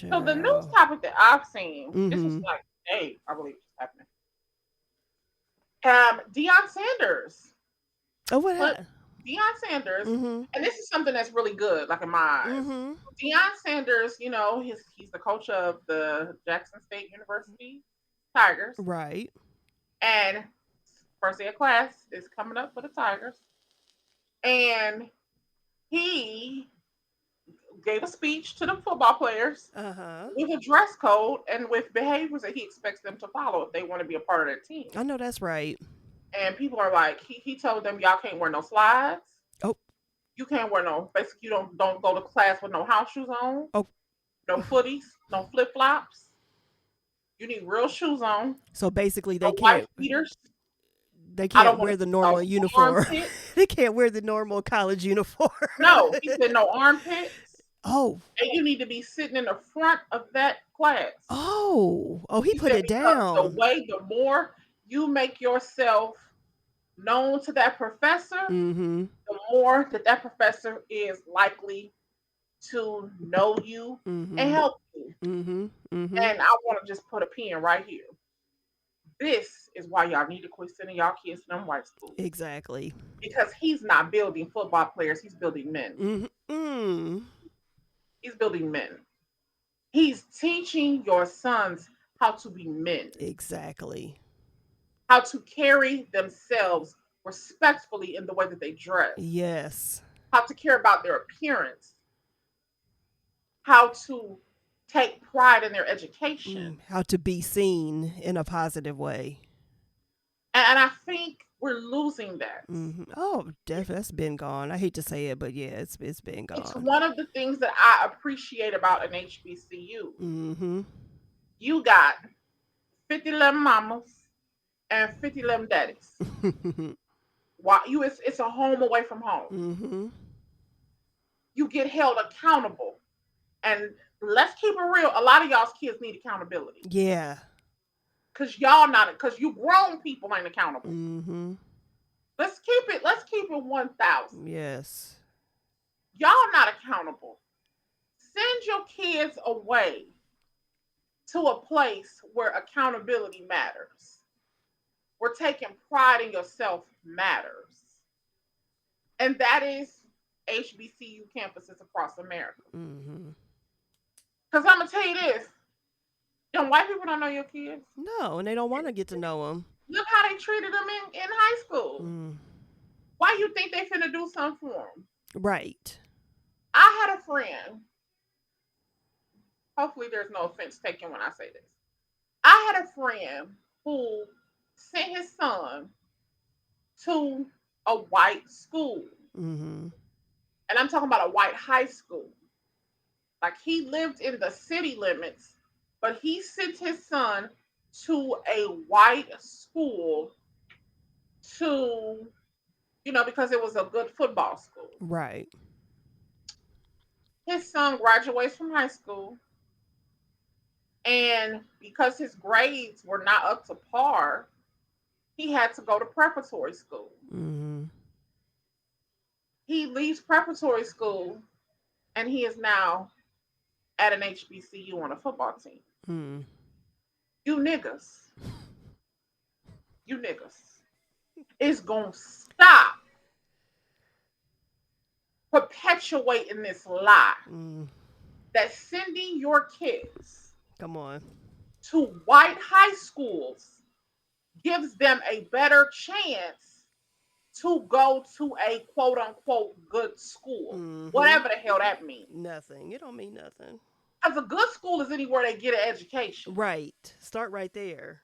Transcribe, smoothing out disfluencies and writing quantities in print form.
So the news Child. topic that I've seen, this was Mm-hmm. like today, I believe it's happening. Deion Sanders Oh, what put happened? Deion Sanders, Mm-hmm. and this is something that's really good, like in my eyes. Mm-hmm. Deion Sanders, he's the coach of the Jackson State University Tigers, Right. and first day of class is coming up for the Tigers, and he gave a speech to the football players Uh-huh. with a dress code and with behaviors that he expects them to follow if they want to be a part of their team. I know that's right. And people are like, he told them, y'all can't wear no slides. Oh, You can't wear no, basically, you don't go to class with no house shoes on, oh. no footies, no flip flops. You need real shoes on, So basically no white beaters. they I don't can't want wear to the see no normal uniform. armpits. They can't wear the normal college uniform. No, he said no armpits. Oh. And you need to be sitting in the front of that class. Oh. Oh, he He put said it because down. the more you make yourself known to that professor, Mm-hmm. the more that professor is likely to know you and Mm-hmm. help you. Mm-hmm. Mm-hmm. And I want to just put a pin right here. This is why y'all need to quit sending y'all kids to them white schools. Exactly. Because he's not building football players, he's building men. Mm-hmm. He's building men. He's teaching your sons how to be men, Exactly. how to carry themselves respectfully in the way that they dress, Yes. how to care about their appearance, how to take pride in their education. How to be seen in a positive way. And I think we're losing that. Oh, definitely, that's been gone. I hate to say it, but yeah, it's been It's gone. one of the things that I appreciate about an HBCU. Mm-hmm. You got 50 lemon mamas and 50 lemon daddies. Why it's a home away from home. Mm-hmm. You get held accountable. And let's keep it real. A lot of y'all's kids need accountability. Yeah. Cause you grown people ain't accountable. Mm-hmm. Let's keep it 1,000. Yes. Y'all not accountable. Send your kids away to a place where accountability matters. Where taking pride in yourself matters. And that is HBCU campuses across America. Mm-hmm. Because I'm going to tell you this, young white people don't know your kids. No, and they don't want to get to know them. Look how they treated them in high school. Why you think they finna do something for them? Right. I had a friend. Hopefully, there's no offense taken when I say this. I had a friend who sent his son to a white school. Mm-hmm. And I'm talking about a white high school. Like he lived in the city limits, but he sent his son to a white school to, because it was a good football school. Right. His son graduates from high school, and because his grades were not up to par, he had to go to preparatory school. Mm-hmm. He leaves preparatory school, and he is now at an HBCU on a football team. Mm. You niggas, is going to stop perpetuating this lie that sending your kids Come on. to white high schools gives them a better chance to go to a quote unquote good school. Whatever the hell that means. Nothing. It don't mean nothing. Because a good school is anywhere they get an education. Right. Start right there.